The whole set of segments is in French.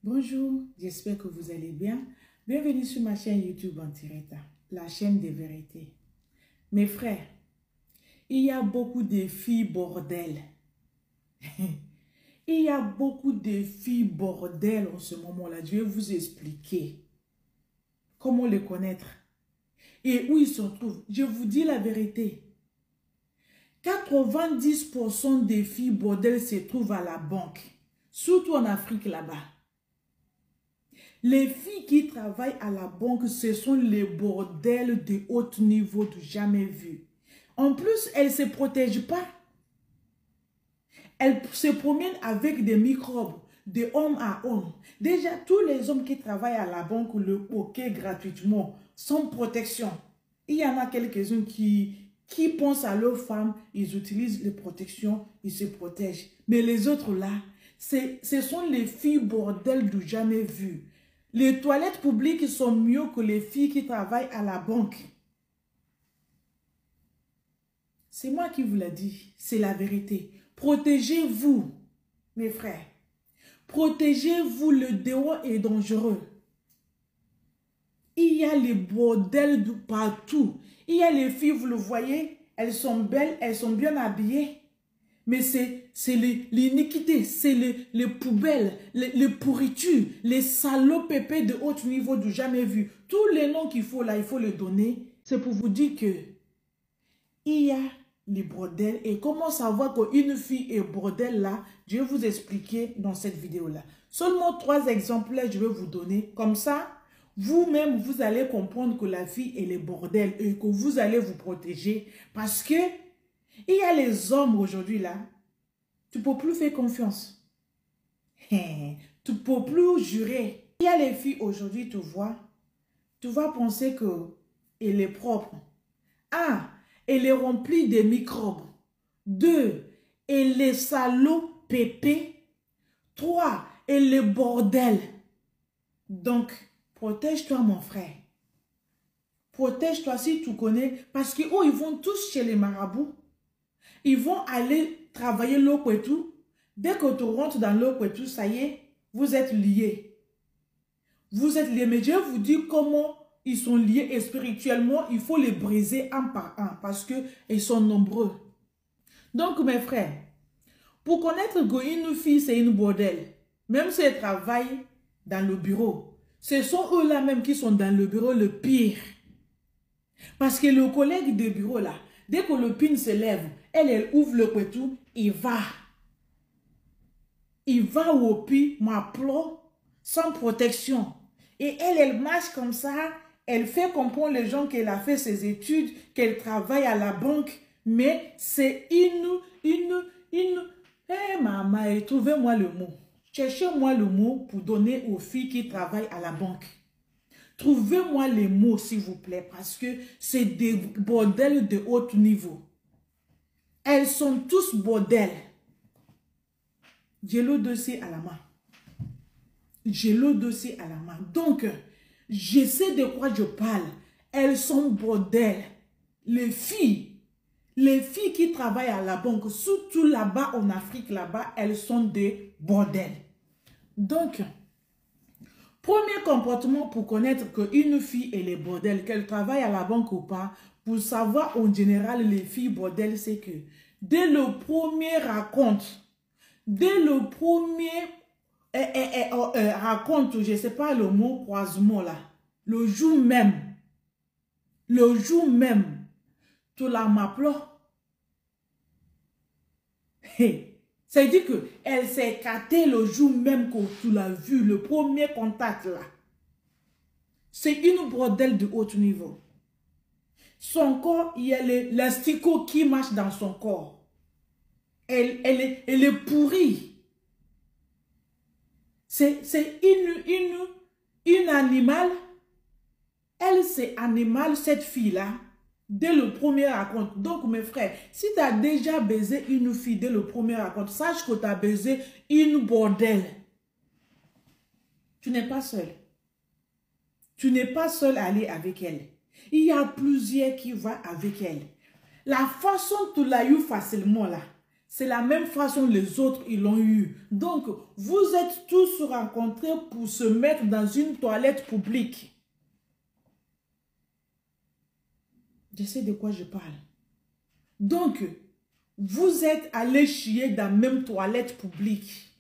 Bonjour, j'espère que vous allez bien. Bienvenue sur ma chaîne YouTube Antireta, la chaîne des vérités. Mes frères, il y a beaucoup de filles bordel. Il y a beaucoup de filles bordel en ce moment-là. Je vais vous expliquer comment les connaître et où ils se trouvent. Je vous dis la vérité. 90% des filles bordel se trouvent à la banque, surtout en Afrique là-bas. Les filles qui travaillent à la banque, ce sont les bordels de haut niveau du jamais vu. En plus, elles ne se protègent pas. Elles se promènent avec des microbes, de homme à homme. Déjà, tous les hommes qui travaillent à la banque le hockey gratuitement, sans protection. Il y en a quelques-uns qui pensent à leurs femmes, ils utilisent les protections, ils se protègent. Mais les autres là, ce sont les filles bordels du jamais vu. Les toilettes publiques sont mieux que les filles qui travaillent à la banque. C'est moi qui vous l'ai dit, c'est la vérité. Protégez-vous, mes frères. Protégez-vous, le dehors est dangereux. Il y a les bordels de partout. Il y a les filles, vous le voyez, elles sont belles, elles sont bien habillées. Mais c'est l'iniquité, c'est les poubelles, les pourritures, les salauds pépés de haut niveau du jamais vu. Tous les noms qu'il faut là, il faut les donner. C'est pour vous dire que il y a les bordels. Et comment savoir qu'une fille est bordel là, je vais vous expliquer dans cette vidéo là. Seulement 3 exemples là, je vais vous donner. Comme ça, vous-même, vous allez comprendre que la fille elle est bordel et que vous allez vous protéger. Parce que il y a les hommes aujourd'hui là, tu ne peux plus faire confiance. Tu ne peux plus jurer. Il y a les filles aujourd'hui, tu vas penser qu'elle est propre. 1, elle est remplie de microbes. 2, elle est salaud pépé. 3, elle est bordel. Donc, protège-toi mon frère. Protège-toi si tu connais. Parce qu'ils vont tous chez les marabouts. Ils vont aller travailler l'eau et tout. Dès que tu rentres dans l'eau et tout, ça y est, vous êtes liés. Vous êtes liés. Mais je vous dis comment ils sont liés et spirituellement, il faut les briser un par un parce qu'ils sont nombreux. Donc, mes frères, pour connaître qu'une fille, c'est une bordel, même si elle travaille dans le bureau, ce sont eux-là même qui sont dans le bureau le pire. Parce que le collègue de bureau là, dès que le pin se lève, elle ouvre le couteau, il va. Il va au pied, m'applaud, sans protection. Et elle marche comme ça, elle fait comprendre les gens qu'elle a fait ses études, qu'elle travaille à la banque, mais c'est maman, trouvez-moi le mot. Cherchez-moi le mot pour donner aux filles qui travaillent à la banque. Trouvez-moi les mots, s'il vous plaît, parce que c'est des bordels de haut niveau. Elles sont tous bordels. J'ai le dossier à la main. J'ai le dossier à la main. Donc, je sais de quoi je parle. Elles sont bordels. Les filles qui travaillent à la banque, surtout là-bas en Afrique, là-bas, elles sont des bordels. Donc, premier comportement pour connaître qu'une fille elle est bordel, qu'elle travaille à la banque ou pas, pour savoir en général les filles bordel, c'est que dès le premier raconte, dès le premier raconte, je ne sais pas le mot croisement là, le jour même, tu la m'appelles. C'est-à-dire qu'elle s'est écartée le jour même que tu l'as vu, le premier contact là. C'est une bordelle de haut niveau. Son corps, il y a l'asticot qui marche dans son corps. Elle est pourrie. C'est une animal. Elle, c'est animal, cette fille-là, dès le premier raconte. Donc, mes frères, si tu as déjà baisé une fille dès le premier raconte, sache que tu as baisé une bordelle. Tu n'es pas seul. Tu n'es pas seul à aller avec elle. Il y a plusieurs qui vont avec elle. La façon tu l'as eu facilement là, C'est la même façon les autres, ils l'ont eu. Donc, vous êtes tous rencontrés pour se mettre dans une toilette publique. Je sais de quoi je parle. Donc, vous êtes allés chier dans la même toilette publique.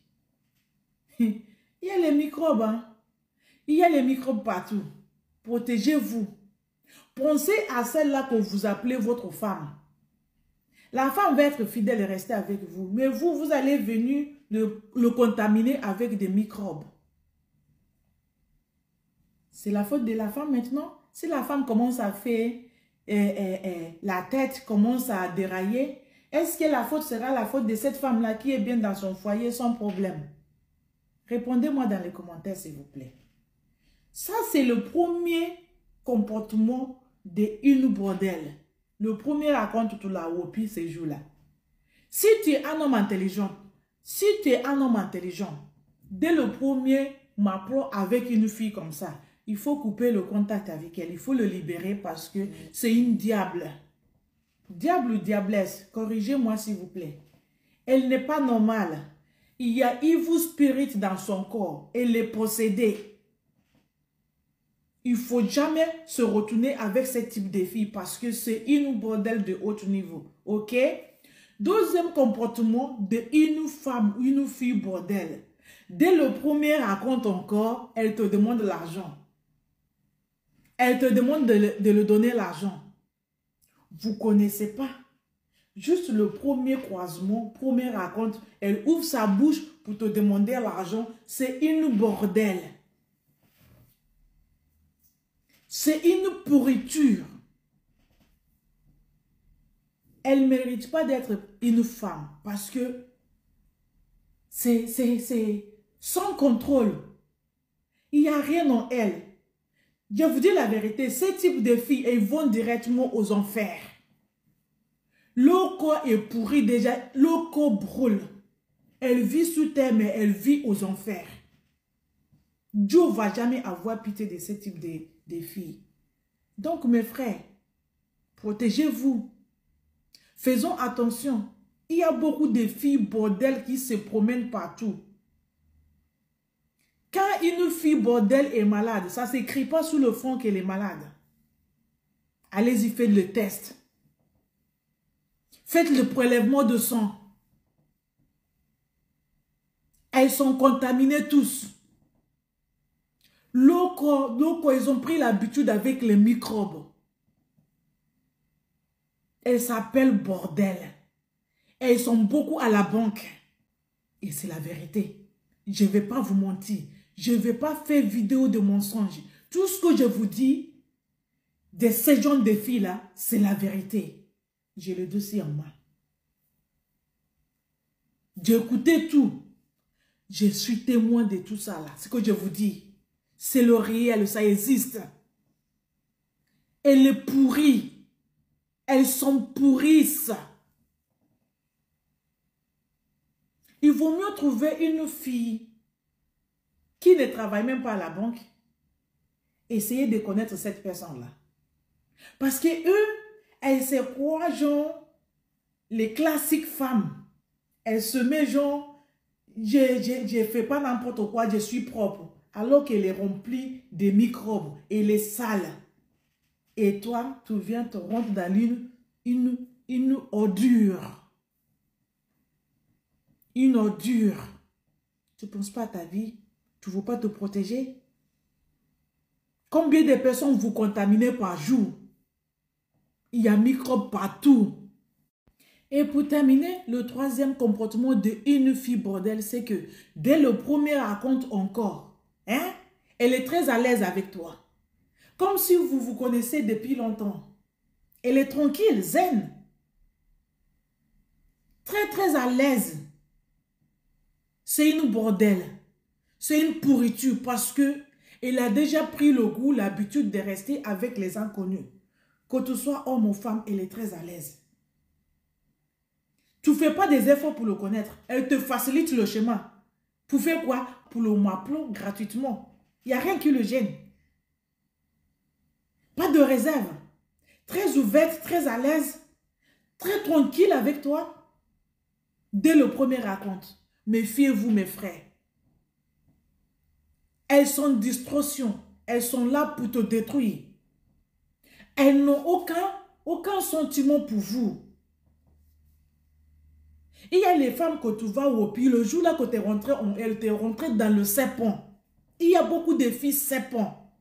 Il y a les microbes, hein? Il y a les microbes partout. Protégez-vous. Pensez à celle-là que vous appelez votre femme. La femme va être fidèle et rester avec vous. Mais vous, vous allez venir le contaminer avec des microbes. C'est la faute de la femme maintenant. Si la femme commence à faire, la tête commence à dérailler, est-ce que la faute sera la faute de cette femme-là qui est bien dans son foyer sans problème? Répondez-moi dans les commentaires, s'il vous plaît. Ça, c'est le premier comportement d'une bordel. Le premier raconte tout la whoopie ces jours-là. Si tu es un homme intelligent, dès le premier m'apprend avec une fille comme ça, il faut couper le contact avec elle. Il faut le libérer parce que c'est une diable. Diable ou diablesse, corrigez-moi s'il vous plaît. Elle n'est pas normale. Il y a evil spirit dans son corps. Elle est possédée. Il ne faut jamais se retourner avec ce type de fille parce que c'est une bordel de haut niveau. Ok? Deuxième comportement de une femme, une fille bordel. Dès le premier raconte encore, elle te demande l'argent. Elle te demande de le donner l'argent. Vous ne connaissez pas. Juste le premier croisement, premier raconte, elle ouvre sa bouche pour te demander l'argent. C'est une bordel. C'est une pourriture. Elle ne mérite pas d'être une femme parce que c'est sans contrôle. Il n'y a rien en elle. Je vous dis la vérité, ce type de filles, elles vont directement aux enfers. Le corps est pourri déjà, le corps brûle. Elle vit sous terre, mais elle vit aux enfers. Dieu ne va jamais avoir pitié de ce type de filles. Donc, mes frères, protégez-vous. Faisons attention. Il y a beaucoup de filles bordel qui se promènent partout. Quand une fille bordel est malade, ça ne s'écrit pas sous le front qu'elle est malade. Allez-y, faites le test. Faites le prélèvement de sang. Elles sont contaminées tous. Locaux, ils ont pris l'habitude avec les microbes. Elles s'appellent bordel. Elles sont beaucoup à la banque. Et c'est la vérité. Je ne vais pas vous mentir. Je ne vais pas faire vidéo de mensonges. Tout ce que je vous dis de ces genre de filles-là, c'est la vérité. J'ai le dossier en main. J'ai écouté tout. Je suis témoin de tout ça là. Ce que je vous dis. C'est le réel, ça existe. Elle est pourrie. Elles sont pourries. Il vaut mieux trouver une fille qui ne travaille même pas à la banque. Essayez de connaître cette personne-là. Parce que eux, elles se croient genre les classiques femmes. Elles se mettent genre, je ne fais pas n'importe quoi, je suis propre. Alors qu'elle est remplie de microbes et elle est sale. Et toi, tu viens te rendre dans une ordure. Une ordure. Tu ne penses pas à ta vie? Tu ne veux pas te protéger? Combien de personnes vous contaminez par jour? Il y a microbes partout. Et pour terminer, le troisième comportement d'une fille bordel, c'est que dès le premier raconte encore, hein, elle est très à l'aise avec toi. Comme si vous vous connaissez depuis longtemps. Elle est tranquille, zen. Très, très à l'aise. C'est une bordel. C'est une pourriture parce que elle a déjà pris le goût, l'habitude de rester avec les inconnus. Que tu sois homme ou femme, elle est très à l'aise. Tu ne fais pas des efforts pour le connaître. Elle te facilite le chemin. Pour faire quoi? Pour le m'appeler gratuitement. Il n'y a rien qui le gêne. Pas de réserve. Très ouverte, très à l'aise. Très tranquille avec toi. Dès le premier raconte. Méfiez-vous, mes frères. Elles sont distorsion. Elles sont là pour te détruire. Elles n'ont aucun sentiment pour vous. Il y a les femmes que tu vas au pays, le jour là que tu es rentré, elles t'est rentrée dans le serpent. Il y a beaucoup de filles serpents.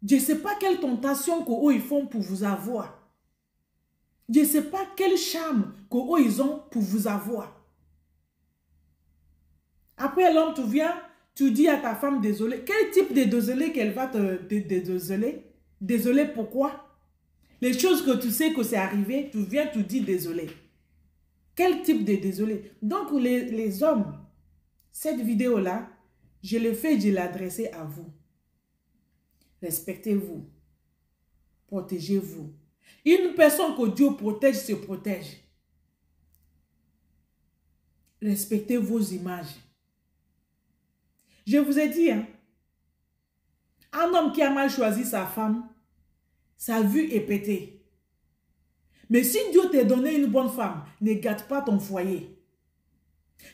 Je ne sais pas quelle tentation qu'eux ils font pour vous avoir. Je ne sais pas quel charme qu'eux ils ont pour vous avoir. Après l'homme, tu viens, tu dis à ta femme désolé. Quel type de désolé qu'elle va te désoler? Désolé pourquoi? Les choses que tu sais que c'est arrivé, tu viens, tu dis désolé. Quel type de désolé? Donc les hommes, cette vidéo-là, je l'ai fait, je l'ai adressée à vous. Respectez-vous. Protégez-vous. Une personne que Dieu protège, se protège. Respectez vos images. Je vous ai dit, hein, un homme qui a mal choisi sa femme, sa vue est pétée. Mais si Dieu t'a donné une bonne femme, ne gâte pas ton foyer.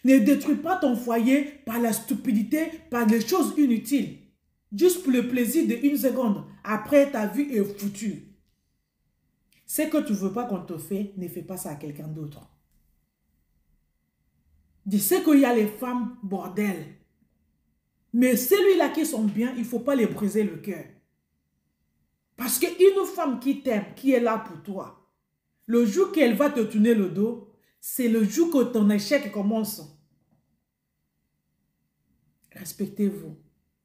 Ne détruis pas ton foyer par la stupidité, par des choses inutiles. Juste pour le plaisir d'une seconde. Après, ta vie est foutue. Ce que tu ne veux pas qu'on te fait, ne fais pas ça à quelqu'un d'autre. Je sais qu'il y a les femmes bordel. Mais celui-là qui sont bien, il ne faut pas les briser le cœur. Parce qu'une femme qui t'aime, qui est là pour toi, le jour qu'elle va te tourner le dos, c'est le jour que ton échec commence. Respectez-vous.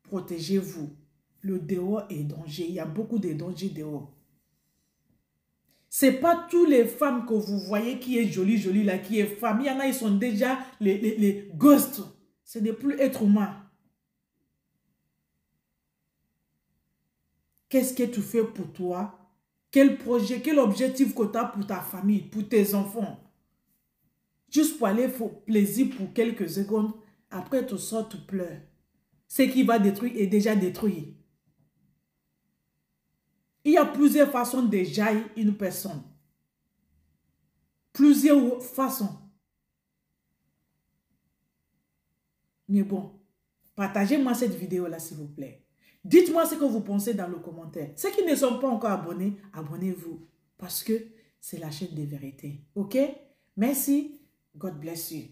Protégez-vous. Le dehors est danger. Il y a beaucoup de dangers dehors. Ce n'est pas toutes les femmes que vous voyez qui est jolie là, qui est femme. Il y en a, ils sont déjà les ghosts. Ce n'est plus être humain. Qu'est-ce que tu fais pour toi? Quel projet, quel objectif que tu as pour ta famille, pour tes enfants? Juste pour aller faire plaisir pour quelques secondes. Après, tu sors, tu pleures. Ce qui va détruire est déjà détruit. Il y a plusieurs façons de jaillir une personne. Plusieurs façons. Mais bon, partagez-moi cette vidéo-là, s'il vous plaît. Dites-moi ce que vous pensez dans le commentaire. Ceux qui ne sont pas encore abonnés, abonnez-vous. Parce que c'est la chaîne des vérités. OK? Merci. God bless you.